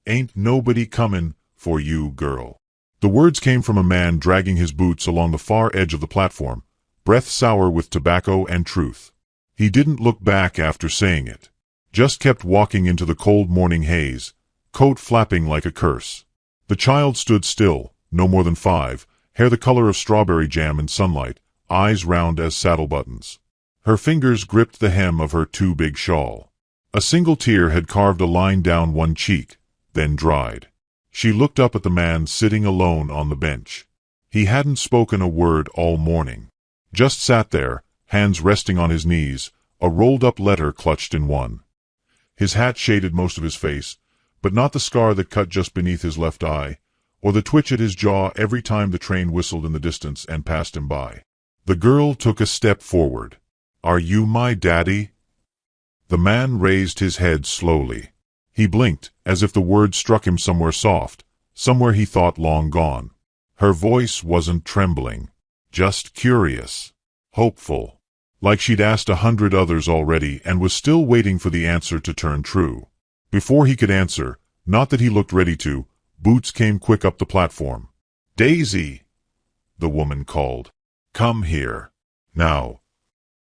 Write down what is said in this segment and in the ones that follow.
Ain't nobody comin' for you, girl. The words came from a man dragging his boots along the far edge of the platform, breath sour with tobacco and truth. He didn't look back after saying it. Just kept walking into the cold morning haze, coat flapping like a curse. The child stood still, no more than 5, hair the color of strawberry jam in sunlight, eyes round as saddle buttons. Her fingers gripped the hem of her too big shawl. A single tear had carved a line down one cheek, then dried. She looked up at the man sitting alone on the bench. He hadn't spoken a word all morning. Just sat there, hands resting on his knees, a rolled-up letter clutched in one. His hat shaded most of his face, but not the scar that cut just beneath his left eye, or the twitch at his jaw every time the train whistled in the distance and passed him by. The girl took a step forward. "Are you my daddy?" The man raised his head slowly. He blinked, as if the word struck him somewhere soft, somewhere he thought long gone. Her voice wasn't trembling, just curious, hopeful, like she'd asked 100 others already and was still waiting for the answer to turn true. Before he could answer, not that he looked ready to, boots came quick up the platform. "Daisy!" the woman called. "Come here. Now."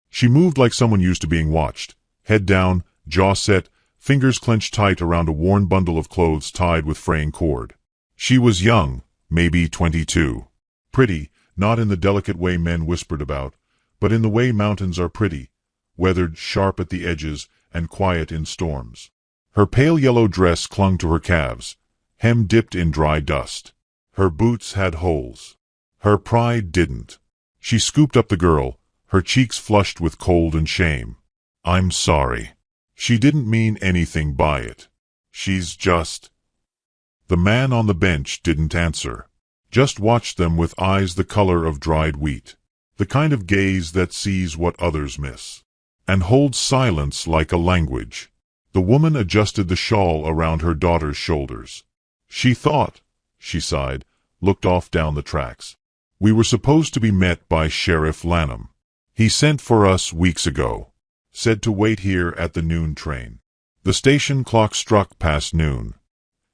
She moved like someone used to being watched, head down, jaw set, fingers clenched tight around a worn bundle of clothes tied with fraying cord. She was young, maybe 22. Pretty, not in the delicate way men whispered about, but in the way mountains are pretty, weathered, sharp at the edges, and quiet in storms. Her pale yellow dress clung to her calves, hem dipped in dry dust. Her boots had holes. Her pride didn't. She scooped up the girl, her cheeks flushed with cold and shame. "I'm sorry. She didn't mean anything by it. She's just—" The man on the bench didn't answer. Just watched them with eyes the color of dried wheat. The kind of gaze that sees what others miss. And holds silence like a language. The woman adjusted the shawl around her daughter's shoulders. "She thought," she sighed, looked off down the tracks. "We were supposed to be met by Sheriff Lanham. He sent for us weeks ago. Said to wait here at the noon train." The station clock struck past noon.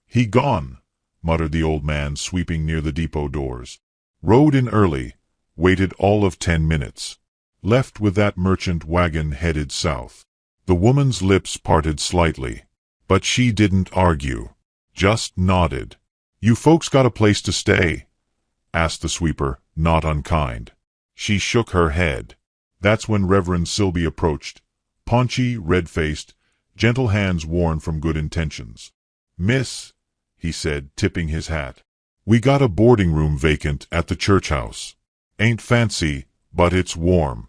"He gone," muttered the old man, sweeping near the depot doors. "Rode in early, waited all of 10 minutes. Left with that merchant wagon headed south." The woman's lips parted slightly, but she didn't argue, just nodded. "You folks got a place to stay?" asked the sweeper, not unkind. She shook her head. That's when Reverend Silby approached, paunchy, red-faced, gentle hands worn from good intentions. "Miss," he said, tipping his hat, "we got a boarding room vacant at the church house. Ain't fancy, but it's warm."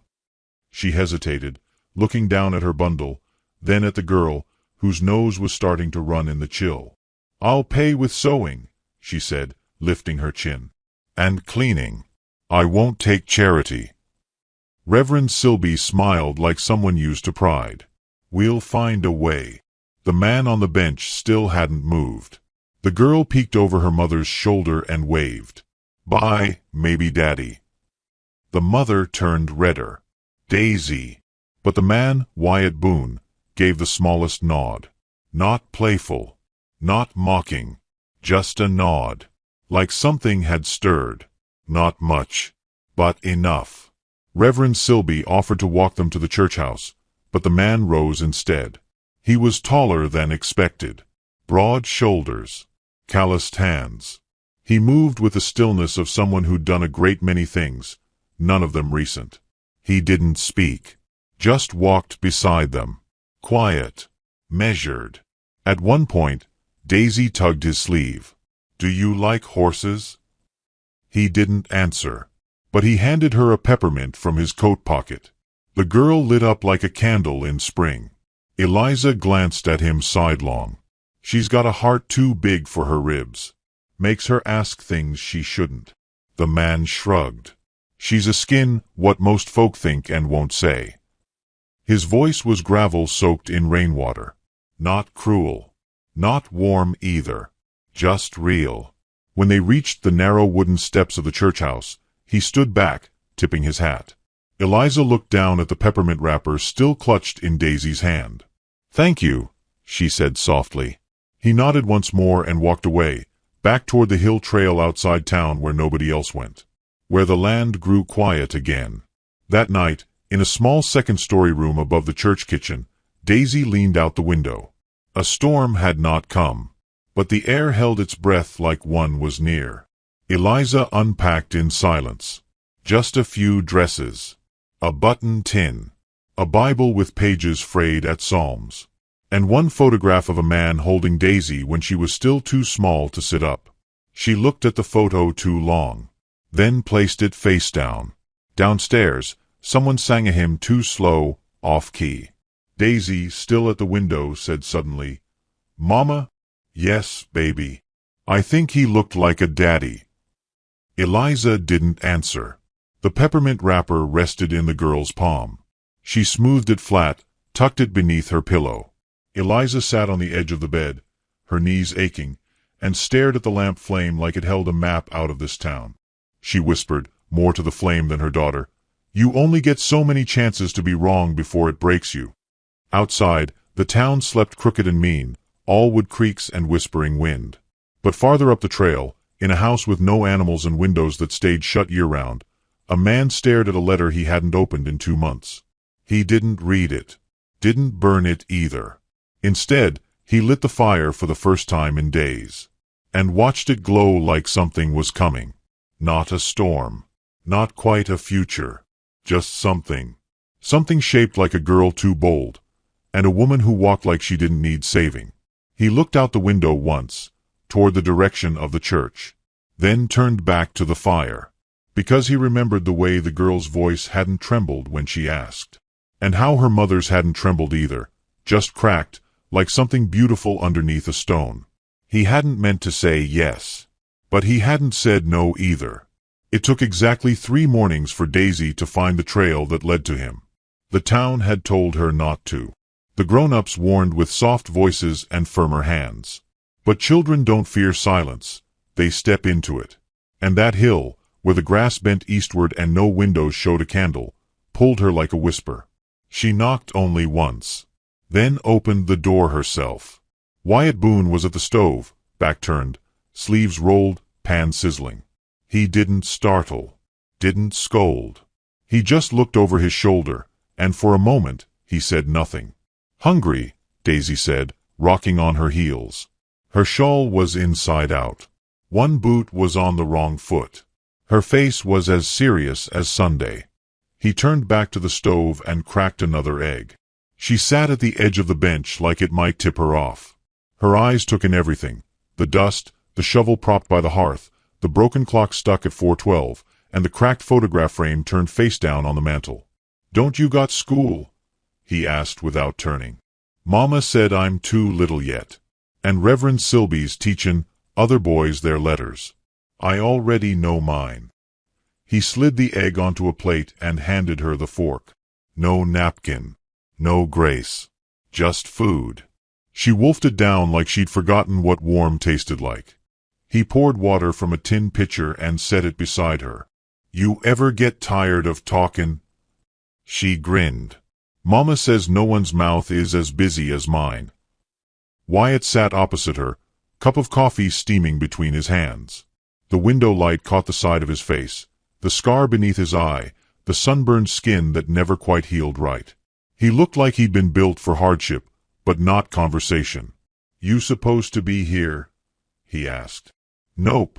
She hesitated, looking down at her bundle, then at the girl, whose nose was starting to run in the chill. "I'll pay with sewing," she said, lifting her chin. "And cleaning. I won't take charity." Reverend Silby smiled like someone used to pride. "We'll find a way." The man on the bench still hadn't moved. The girl peeked over her mother's shoulder and waved. "Bye, maybe Daddy." The mother turned redder. "Daisy." But the man, Wyatt Boone, gave the smallest nod. Not playful, not mocking, just a nod. Like something had stirred. Not much, but enough. Reverend Silby offered to walk them to the church house, but the man rose instead. He was taller than expected. Broad shoulders. Calloused hands. He moved with the stillness of someone who'd done a great many things, none of them recent. He didn't speak. Just walked beside them. Quiet. Measured. At one point, Daisy tugged his sleeve. "Do you like horses?" He didn't answer, but he handed her a peppermint from his coat pocket. The girl lit up like a candle in spring. Eliza glanced at him sidelong. She's got a heart too big for her ribs. Makes her ask things she shouldn't. The man shrugged. She's a skin, what most folk think and won't say. His voice was gravel soaked in rainwater. Not cruel. Not warm either. Just real. When they reached the narrow wooden steps of the church house, he stood back, tipping his hat. Eliza looked down at the peppermint wrapper still clutched in Daisy's hand. "Thank you," she said softly. He nodded once more and walked away, back toward the hill trail outside town where nobody else went, where the land grew quiet again. That night, in a small second-story room above the church kitchen, Daisy leaned out the window. A storm had not come, but the air held its breath like one was near. Eliza unpacked in silence. Just a few dresses, a button tin, a Bible with pages frayed at Psalms, and one photograph of a man holding Daisy when she was still too small to sit up. She looked at the photo too long, then placed it face down. Downstairs, someone sang a hymn too slow, off-key. Daisy, still at the window, said suddenly, "Mama?" "Yes, baby. I think he looked like a daddy." Eliza didn't answer. The peppermint wrapper rested in the girl's palm. She smoothed it flat, tucked it beneath her pillow. Eliza sat on the edge of the bed, her knees aching, and stared at the lamp flame like it held a map out of this town. She whispered, more to the flame than her daughter, "You only get so many chances to be wrong before it breaks you." Outside, the town slept crooked and mean, all wood creaks and whispering wind. But farther up the trail, in a house with no animals and windows that stayed shut year-round, a man stared at a letter he hadn't opened in 2 months. He didn't read it. Didn't burn it either. Instead, he lit the fire for the first time in days, and watched it glow like something was coming. Not a storm. Not quite a future. Just something. Something shaped like a girl too bold, and a woman who walked like she didn't need saving. He looked out the window once, toward the direction of the church, then turned back to the fire, because he remembered the way the girl's voice hadn't trembled when she asked, and how her mother's hadn't trembled either, just cracked, like something beautiful underneath a stone. He hadn't meant to say yes, but he hadn't said no either. It took exactly 3 mornings for Daisy to find the trail that led to him. The town had told her not to. The grown-ups warned with soft voices and firmer hands. But children don't fear silence, they step into it. And that hill, where the grass bent eastward and no windows showed a candle, pulled her like a whisper. She knocked only once, then opened the door herself. Wyatt Boone was at the stove, back turned, sleeves rolled, pan sizzling. He didn't startle, didn't scold. He just looked over his shoulder, and for a moment, he said nothing. "Hungry," Daisy said, rocking on her heels. Her shawl was inside out. One boot was on the wrong foot. Her face was as serious as Sunday. He turned back to the stove and cracked another egg. She sat at the edge of the bench like it might tip her off. Her eyes took in everything: the dust, the shovel propped by the hearth, the broken clock stuck at 4:12, and the cracked photograph frame turned face down on the mantel. "Don't you got school?" he asked without turning. "Mama said I'm too little yet. And Reverend Silby's teachin' other boys their letters. I already know mine." He slid the egg onto a plate and handed her the fork. No napkin. No grace. Just food. She wolfed it down like she'd forgotten what warm tasted like. He poured water from a tin pitcher and set it beside her. "You ever get tired of talkin'?" She grinned. "Mama says no one's mouth is as busy as mine." Wyatt sat opposite her, cup of coffee steaming between his hands. The window light caught the side of his face, the scar beneath his eye, the sunburned skin that never quite healed right. He looked like he'd been built for hardship, but not conversation. "You supposed to be here?" he asked. "Nope,"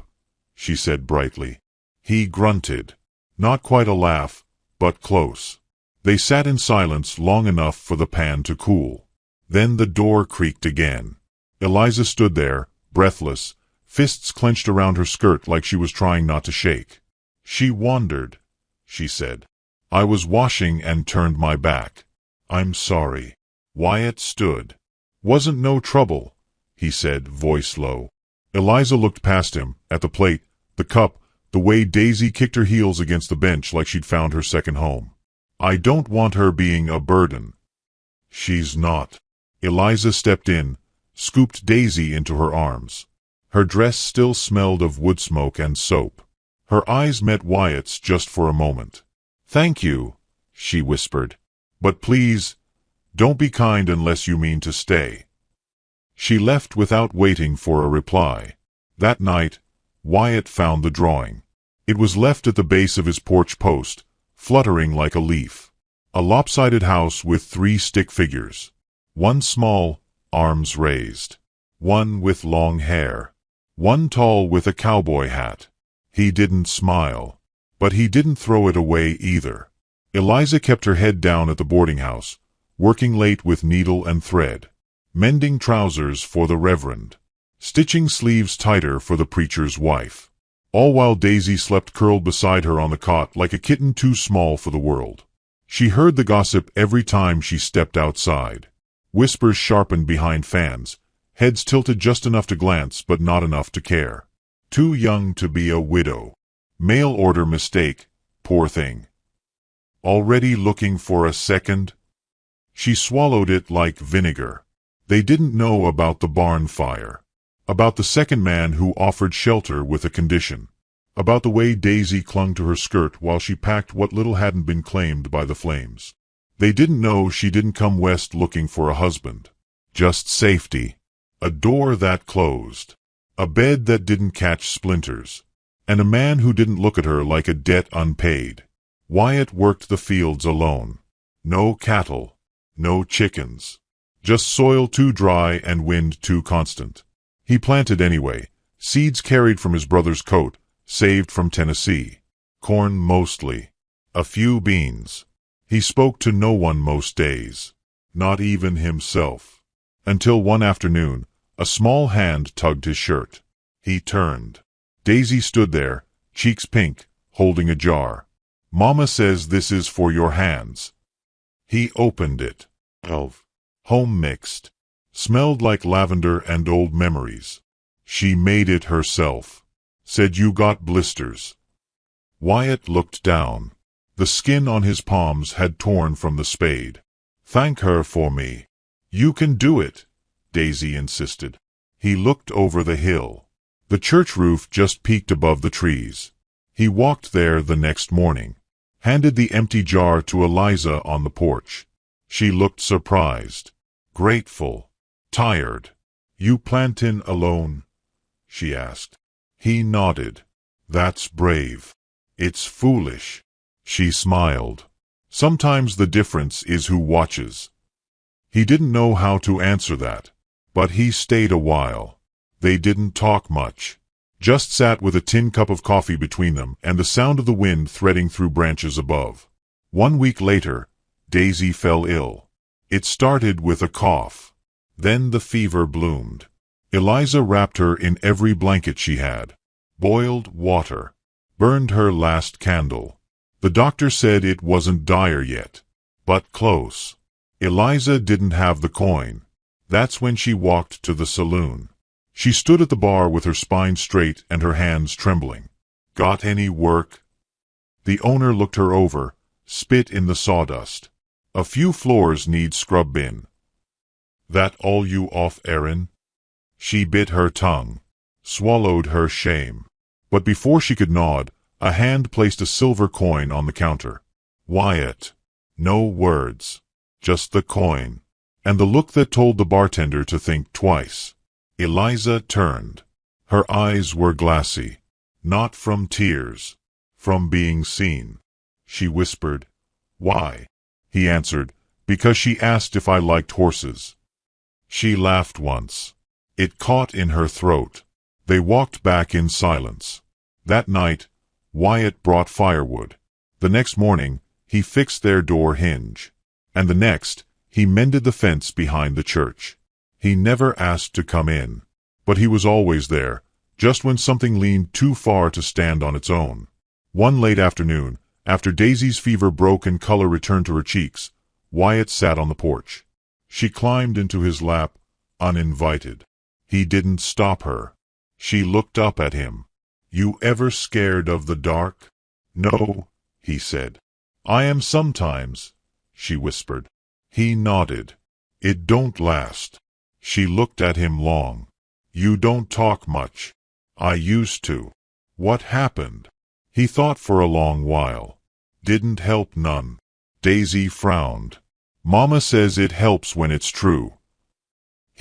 she said brightly. He grunted. Not quite a laugh, but close. They sat in silence long enough for the pan to cool. Then the door creaked again. Eliza stood there, breathless, fists clenched around her skirt like she was trying not to shake. "She wandered," she said. "I was washing and turned my back. I'm sorry." Wyatt stood. "Wasn't no trouble," he said, voice low. Eliza looked past him, at the plate, the cup, the way Daisy kicked her heels against the bench like she'd found her second home. "I don't want her being a burden." "She's not." Eliza stepped in, scooped Daisy into her arms. Her dress still smelled of wood smoke and soap. Her eyes met Wyatt's just for a moment. "Thank you," she whispered. "But please, don't be kind unless you mean to stay." She left without waiting for a reply. That night, Wyatt found the drawing. It was left at the base of his porch post, fluttering like a leaf. A lopsided house with 3 stick figures. One small, arms raised. One with long hair. One tall with a cowboy hat. He didn't smile. But he didn't throw it away either. Eliza kept her head down at the boarding house, working late with needle and thread. Mending trousers for the Reverend. Stitching sleeves tighter for the preacher's wife. All while Daisy slept curled beside her on the cot like a kitten too small for the world. She heard the gossip every time she stepped outside. Whispers sharpened behind fans, heads tilted just enough to glance but not enough to care. Too young to be a widow. Mail order mistake, poor thing. Already looking for a second? She swallowed it like vinegar. They didn't know about the barn fire. About the second man who offered shelter with a condition. About the way Daisy clung to her skirt while she packed what little hadn't been claimed by the flames. They didn't know she didn't come west looking for a husband. Just safety. A door that closed. A bed that didn't catch splinters. And a man who didn't look at her like a debt unpaid. Wyatt worked the fields alone. No cattle. No chickens. Just soil too dry and wind too constant. He planted anyway, seeds carried from his brother's coat, saved from Tennessee. Corn mostly. A few beans. He spoke to no one most days. Not even himself. Until one afternoon, a small hand tugged his shirt. He turned. Daisy stood there, cheeks pink, holding a jar. "Mama says this is for your hands." He opened it. Home mixed. Smelled like lavender and old memories. She made it herself. Said you got blisters. Wyatt looked down. The skin on his palms had torn from the spade. "Thank her for me." "You can do it," Daisy insisted. He looked over the hill. The church roof just peeked above the trees. He walked there the next morning. Handed the empty jar to Eliza on the porch. She looked surprised. Grateful. Tired. "You plantin' alone?" she asked. He nodded. "That's brave." "It's foolish." She smiled. "Sometimes the difference is who watches." He didn't know how to answer that. But he stayed a while. They didn't talk much. Just sat with a tin cup of coffee between them and the sound of the wind threading through branches above. 1 week later, Daisy fell ill. It started with a cough. Then the fever bloomed. Eliza wrapped her in every blanket she had. Boiled water. Burned her last candle. The doctor said it wasn't dire yet. But close. Eliza didn't have the coin. That's when she walked to the saloon. She stood at the bar with her spine straight and her hands trembling. "Got any work?" The owner looked her over, spit in the sawdust. "A few floors need scrub bin." "That all you off, Erin?" She bit her tongue. Swallowed her shame. But before she could nod, a hand placed a silver coin on the counter. Wyatt. No words. Just the coin. And the look that told the bartender to think twice. Eliza turned. Her eyes were glassy. Not from tears. From being seen. She whispered, "Why?" He answered, "Because she asked if I liked horses." She laughed once. It caught in her throat. They walked back in silence. That night, Wyatt brought firewood. The next morning, he fixed their door hinge. And the next, he mended the fence behind the church. He never asked to come in. But he was always there, just when something leaned too far to stand on its own. One late afternoon, after Daisy's fever broke and color returned to her cheeks, Wyatt sat on the porch. She climbed into his lap, uninvited. He didn't stop her. She looked up at him. "You ever scared of the dark?" "No," he said. "I am sometimes," she whispered. He nodded. "It don't last." She looked at him long. "You don't talk much." "I used to." "What happened?" He thought for a long while. "Didn't help none." Daisy frowned. "Mama says it helps when it's true."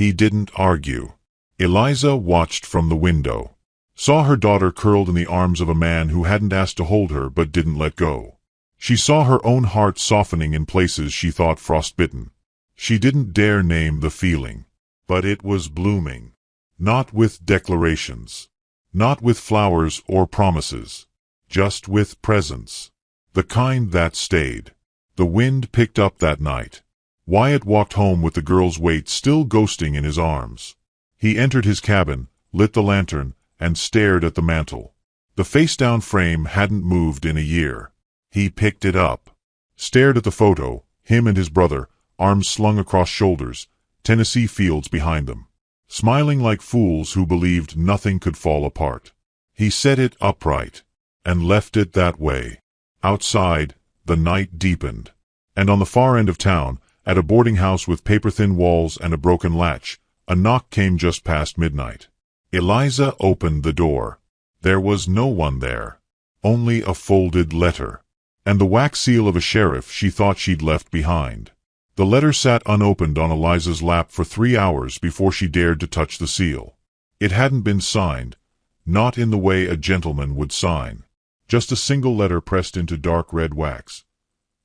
He didn't argue. Eliza watched from the window. Saw her daughter curled in the arms of a man who hadn't asked to hold her but didn't let go. She saw her own heart softening in places she thought frostbitten. She didn't dare name the feeling. But it was blooming. Not with declarations. Not with flowers or promises. Just with presence. The kind that stayed. The wind picked up that night. Wyatt walked home with the girl's weight still ghosting in his arms. He entered his cabin, lit the lantern, and stared at the mantel. The face-down frame hadn't moved in a year. He picked it up. Stared at the photo, him and his brother, arms slung across shoulders, Tennessee fields behind them. Smiling like fools who believed nothing could fall apart. He set it upright. And left it that way. Outside, the night deepened. And on the far end of town, at a boarding house with paper-thin walls and a broken latch, a knock came just past midnight. Eliza opened the door. There was no one there. Only a folded letter. And the wax seal of a sheriff she thought she'd left behind. The letter sat unopened on Eliza's lap for 3 hours before she dared to touch the seal. It hadn't been signed. Not in the way a gentleman would sign. Just a single letter pressed into dark red wax.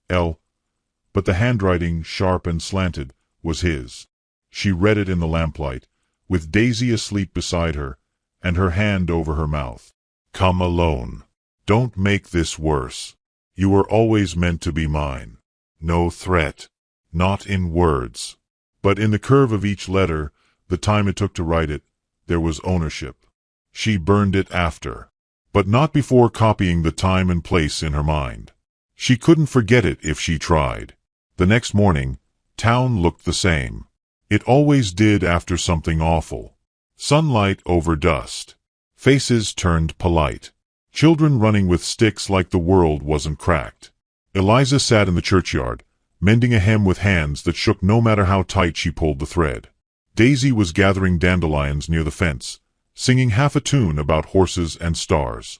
L. But the handwriting, sharp and slanted, was his. She read it in the lamplight, with Daisy asleep beside her, and her hand over her mouth. Come alone. Don't make this worse. You were always meant to be mine. No threat. Not in words. But in the curve of each letter, the time it took to write it, there was ownership. She burned it after. But not before copying the time and place in her mind. She couldn't forget it if she tried. The next morning, town looked the same. It always did after something awful. Sunlight over dust. Faces turned polite. Children running with sticks like the world wasn't cracked. Eliza sat in the churchyard, mending a hem with hands that shook no matter how tight she pulled the thread. Daisy was gathering dandelions near the fence, singing half a tune about horses and stars.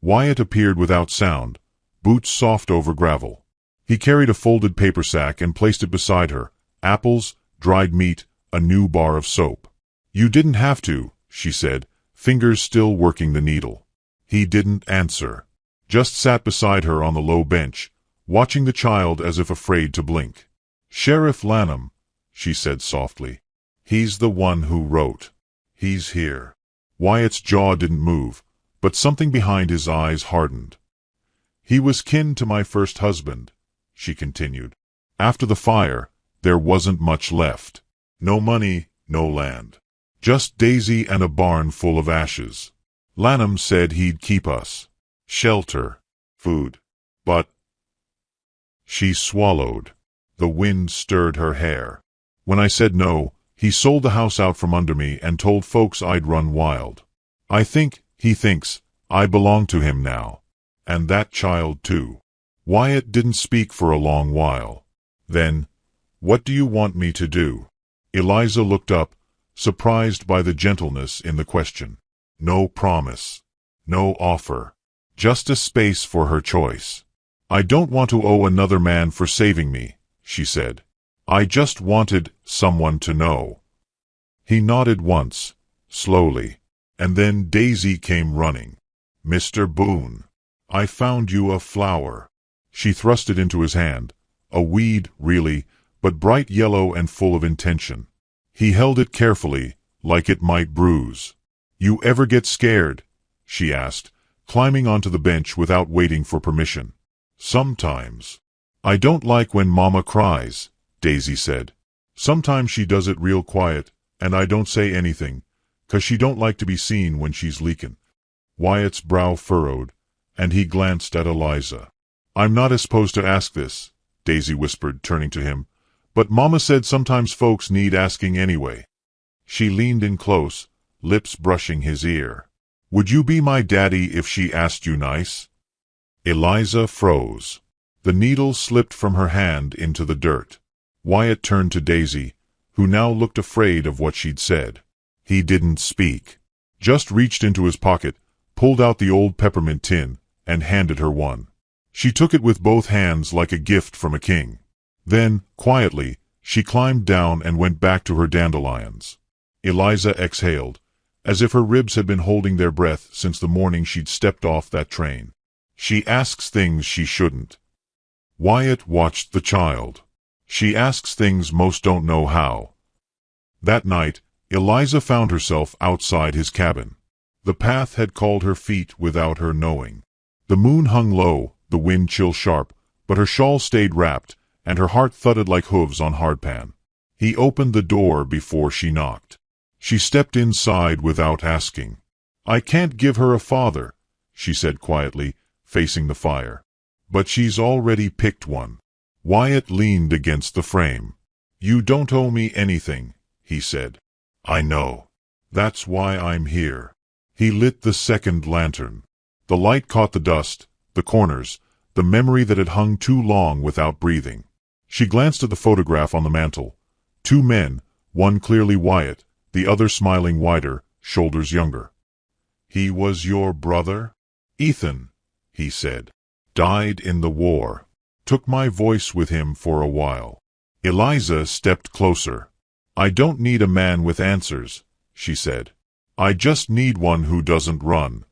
Wyatt appeared without sound, boots soft over gravel. He carried a folded paper sack and placed it beside her, apples, dried meat, a new bar of soap. You didn't have to, she said, fingers still working the needle. He didn't answer. Just sat beside her on the low bench, watching the child as if afraid to blink. Sheriff Lanham, she said softly. He's the one who wrote. He's here. Wyatt's jaw didn't move, but something behind his eyes hardened. He was kin to my first husband, she continued. After the fire, there wasn't much left. No money, no land. Just Daisy and a barn full of ashes. Lanham said he'd keep us. Shelter. Food. But... She swallowed. The wind stirred her hair. When I said no, he sold the house out from under me and told folks I'd run wild. I think, he thinks, I belong to him now. And that child too. Wyatt didn't speak for a long while. Then, what do you want me to do? Eliza looked up, surprised by the gentleness in the question. No promise. No offer. Just a space for her choice. I don't want to owe another man for saving me, she said. I just wanted someone to know. He nodded once, slowly, and then Daisy came running. Mr. Boone, I found you a flower. She thrust it into his hand, a weed, really, but bright yellow and full of intention. He held it carefully, like it might bruise. You ever get scared? She asked, climbing onto the bench without waiting for permission. Sometimes. I don't like when Mama cries, Daisy said. Sometimes she does it real quiet, and I don't say anything, 'cause she don't like to be seen when she's leakin'. Wyatt's brow furrowed, and he glanced at Eliza. I'm not supposed to ask this, Daisy whispered, turning to him, but Mama said sometimes folks need asking anyway. She leaned in close, lips brushing his ear. Would you be my daddy if she asked you nice? Eliza froze. The needle slipped from her hand into the dirt. Wyatt turned to Daisy, who now looked afraid of what she'd said. He didn't speak. Just reached into his pocket, pulled out the old peppermint tin, and handed her one. She took it with both hands like a gift from a king. Then, quietly, She climbed down and went back to her dandelions. Eliza exhaled, as if her ribs had been holding their breath since the morning she'd stepped off that train. She asks things she shouldn't. Wyatt watched the child. She asks things most don't know how. That night, Eliza found herself outside his cabin. The path had called her feet without her knowing. The moon hung low, the wind chill sharp, but her shawl stayed wrapped, and her heart thudded like hooves on hardpan. He opened the door before she knocked. She stepped inside without asking. "I can't give her a father," she said quietly, facing the fire. "But she's already picked one." Wyatt leaned against the frame. "You don't owe me anything," he said. "I know. That's why I'm here." He lit the second lantern. The light caught the dust, the corners, the memory that had hung too long without breathing. She glanced at the photograph on the mantel. Two men, one clearly Wyatt, the other smiling wider, shoulders younger. "He was your brother?" "Ethan," he said. "Died in the war. Took my voice with him for a while." Eliza stepped closer. "I don't need a man with answers," she said. "I just need one who doesn't run."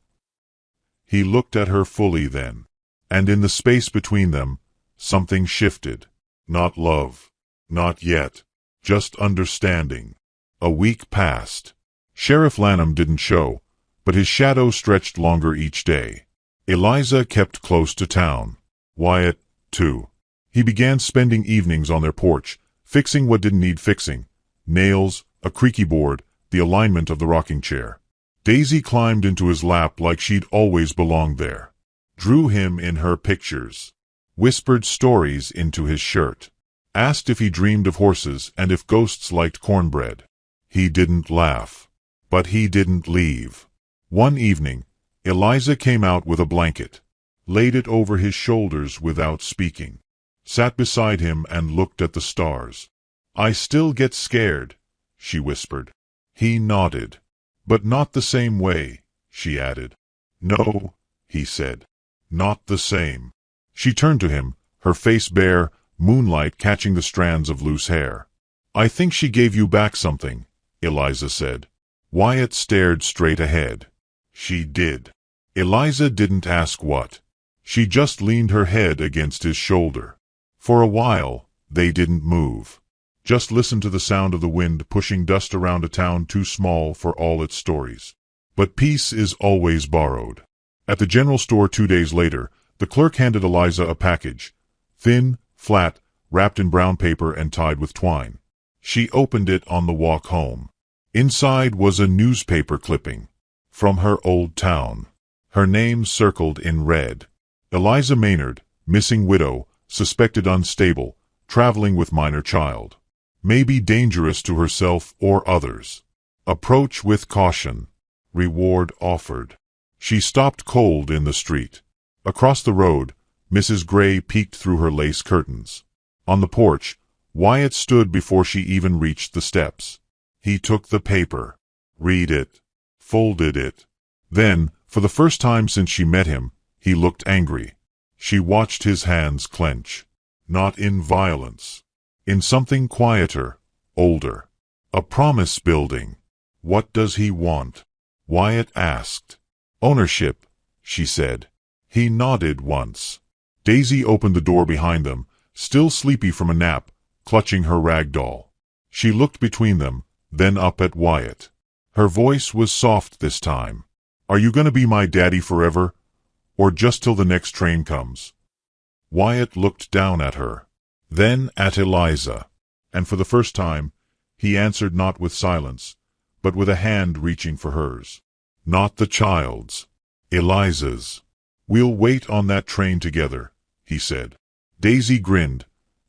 He looked at her fully then, and in the space between them, something shifted. Not love. Not yet. Just understanding. A week passed. Sheriff Lanham didn't show, but his shadow stretched longer each day. Eliza kept close to town. Wyatt, too. He began spending evenings on their porch, fixing what didn't need fixing. Nails, a creaky board, the alignment of the rocking chair. Daisy climbed into his lap like she'd always belonged there. Drew him in her pictures. Whispered stories into his shirt. Asked if he dreamed of horses and if ghosts liked cornbread. He didn't laugh. But he didn't leave. One evening, Eliza came out with a blanket. Laid it over his shoulders without speaking. Sat beside him and looked at the stars. "I still get scared," she whispered. He nodded. "But not the same way," she added. "No," he said. "Not the same." She turned to him, her face bare, moonlight catching the strands of loose hair. "I think she gave you back something," Eliza said. Wyatt stared straight ahead. She did. Eliza didn't ask what. She just leaned her head against his shoulder. For a while, they didn't move. Just listened to the sound of the wind pushing dust around a town too small for all its stories. But peace is always borrowed. At the general store 2 days later, the clerk handed Eliza a package. Thin, flat, wrapped in brown paper and tied with twine. She opened it on the walk home. Inside was a newspaper clipping. From her old town. Her name circled in red. Eliza Maynard, missing widow, suspected unstable, traveling with minor child. May be dangerous to herself or others. Approach with caution. Reward offered. She stopped cold in the street. Across the road, Mrs. Gray peeked through her lace curtains. On the porch, Wyatt stood before she even reached the steps. He took the paper. Read it. Folded it. Then, for the first time since she met him, he looked angry. She watched his hands clench. Not in violence. In something quieter, older. A promise building. What does he want? Wyatt asked. Ownership, she said. He nodded once. Daisy opened the door behind them, still sleepy from a nap, clutching her rag doll. She looked between them, then up at Wyatt. Her voice was soft this time. Are you going to be my daddy forever? Or just till the next train comes? Wyatt looked down at her. Then at Eliza. And for the first time, he answered not with silence, but with a hand reaching for hers. Not the child's. Eliza's. We'll wait on that train together, he said. Daisy grinned,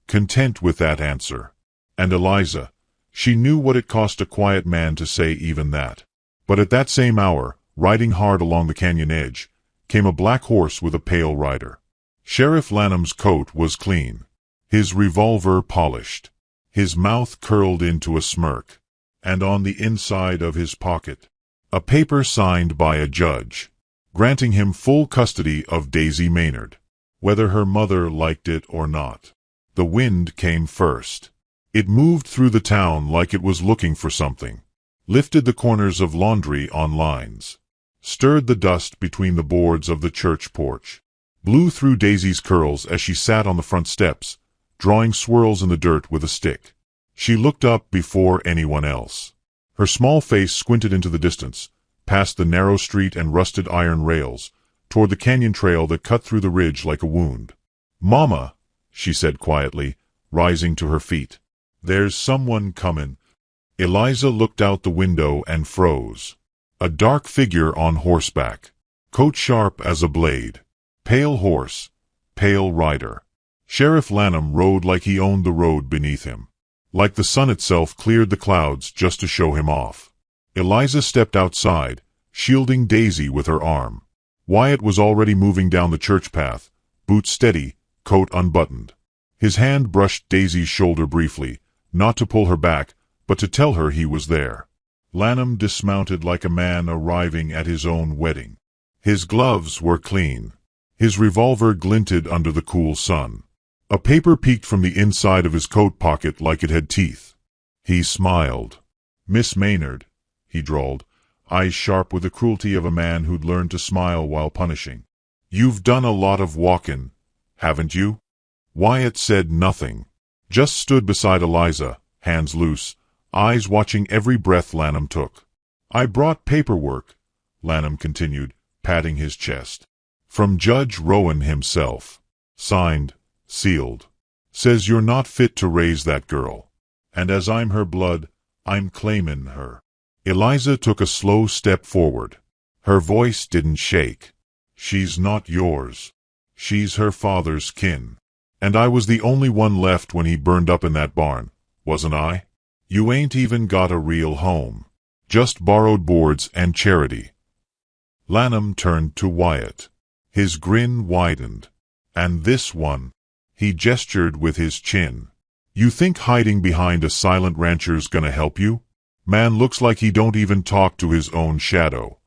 content with that answer. And Eliza, she knew what it cost a quiet man to say even that. But at that same hour, riding hard along the canyon edge, came a black horse with a pale rider. Sheriff Lanham's coat was clean, his revolver polished, his mouth curled into a smirk, and on the inside of his pocket, a paper signed by a judge, granting him full custody of Daisy Maynard, whether her mother liked it or not. The wind came first. It moved through the town like it was looking for something, lifted the corners of laundry on lines, stirred the dust between the boards of the church porch, blew through Daisy's curls as she sat on the front steps, drawing swirls in the dirt with a stick. She looked up before anyone else. Her small face squinted into the distance, past the narrow street and rusted iron rails, toward the canyon trail that cut through the ridge like a wound. "Mama," she said quietly, rising to her feet. "There's someone comin'." Eliza looked out the window and froze. A dark figure on horseback, coat sharp as a blade. Pale horse, pale rider. Sheriff Lanham rode like he owned the road beneath him. Like the sun itself cleared the clouds just to show him off. Eliza stepped outside, shielding Daisy with her arm. Wyatt was already moving down the church path, boots steady, coat unbuttoned. His hand brushed Daisy's shoulder briefly, not to pull her back, but to tell her he was there. Lanham dismounted like a man arriving at his own wedding. His gloves were clean. His revolver glinted under the cool sun. A paper peeked from the inside of his coat pocket like it had teeth. He smiled. "Miss Maynard," he drawled, eyes sharp with the cruelty of a man who'd learned to smile while punishing. "You've done a lot of walkin', haven't you?" Wyatt said nothing, just stood beside Eliza, hands loose, eyes watching every breath Lanham took. "I brought paperwork," Lanham continued, patting his chest. "From Judge Rowan himself. Signed, sealed. Says you're not fit to raise that girl. And as I'm her blood, I'm claimin' her." Eliza took a slow step forward. Her voice didn't shake. "She's not yours. She's her father's kin. And I was the only one left when he burned up in that barn, wasn't I? You ain't even got a real home. Just borrowed boards and charity." Lanham turned to Wyatt. His grin widened. "And this one," he gestured with his chin. "You think hiding behind a silent rancher's gonna help you? Man looks like he don't even talk to his own shadow."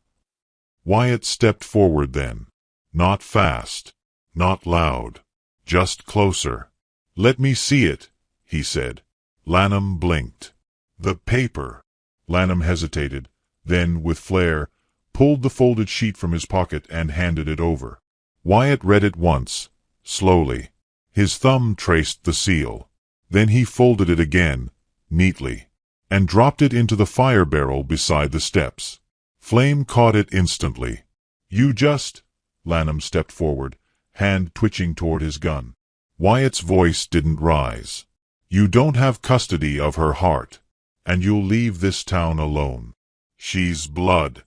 Wyatt stepped forward then. Not fast. Not loud. Just closer. "Let me see it," he said. Lanham blinked. "The paper." Lanham hesitated, then, with flair, pulled the folded sheet from his pocket and handed it over. Wyatt read it once, slowly. His thumb traced the seal. Then he folded it again, neatly, and dropped it into the fire barrel beside the steps. Flame caught it instantly. "You just—" Lanham stepped forward, hand twitching toward his gun. Wyatt's voice didn't rise. "You don't have custody of her heart, and you'll leave this town alone. She's blood."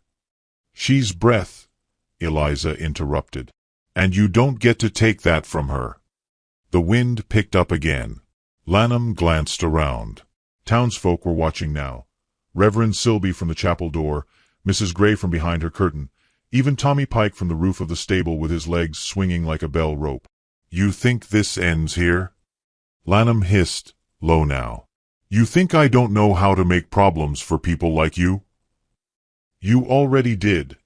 "She's breath," Eliza interrupted. "And you don't get to take that from her." The wind picked up again. Lanham glanced around. Townsfolk were watching now. Reverend Silby from the chapel door, Mrs. Gray from behind her curtain, even Tommy Pike from the roof of the stable with his legs swinging like a bell rope. "You think this ends here?" Lanham hissed, low now. "You think I don't know how to make problems for people like you?" "You already did,"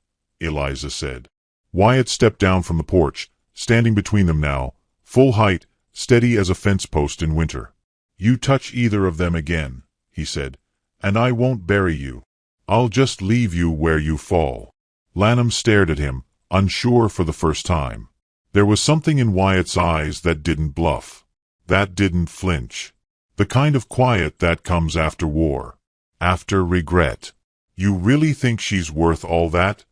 Eliza said. Wyatt stepped down from the porch, standing between them now, full height, steady as a fence post in winter. "You touch either of them again," he said, "and I won't bury you. I'll just leave you where you fall." Lanham stared at him, unsure for the first time. There was something in Wyatt's eyes that didn't bluff, that didn't flinch. The kind of quiet that comes after war, after regret. "You really think she's worth all that?"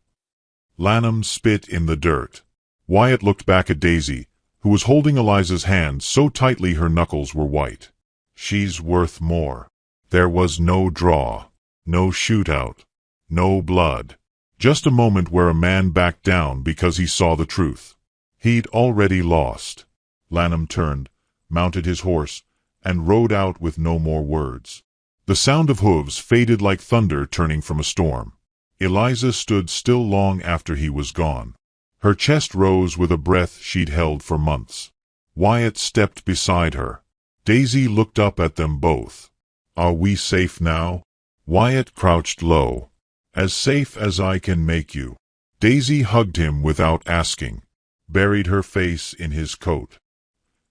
Lanham spit in the dirt. Wyatt looked back at Daisy, who was holding Eliza's hand so tightly her knuckles were white. "She's worth more." There was no draw, no shootout, no blood. Just a moment where a man backed down because he saw the truth. He'd already lost. Lanham turned, mounted his horse, and rode out with no more words. The sound of hooves faded like thunder turning from a storm. Eliza stood still long after he was gone. Her chest rose with a breath she'd held for months. Wyatt stepped beside her. Daisy looked up at them both. "Are we safe now?" Wyatt crouched low. "As safe as I can make you." Daisy hugged him without asking, buried her face in his coat.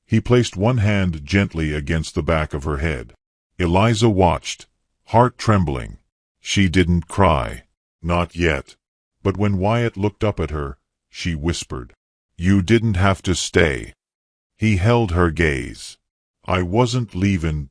He placed one hand gently against the back of her head. Eliza watched, heart trembling. She didn't cry. Not yet. But when Wyatt looked up at her, she whispered, "You didn't have to stay." He held her gaze. "I wasn't leavin'."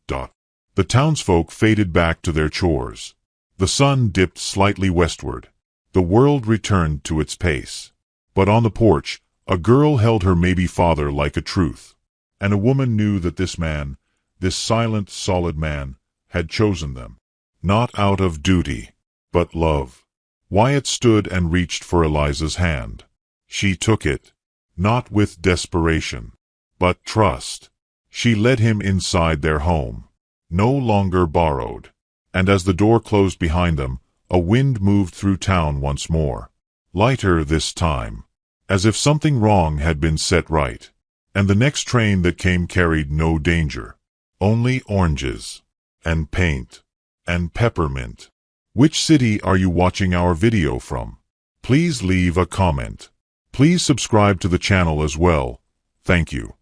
The townsfolk faded back to their chores. The sun dipped slightly westward. The world returned to its pace. But on the porch, a girl held her maybe father like a truth. And a woman knew that this man, this silent, solid man, had chosen them. Not out of duty, but love. Wyatt stood and reached for Eliza's hand. She took it, not with desperation, but trust. She led him inside their home, no longer borrowed. And as the door closed behind them, a wind moved through town once more. Lighter this time, as if something wrong had been set right. And the next train that came carried no danger. Only oranges, and paint, and peppermint. Which city are you watching our video from? Please leave a comment. Please subscribe to the channel as well. Thank you.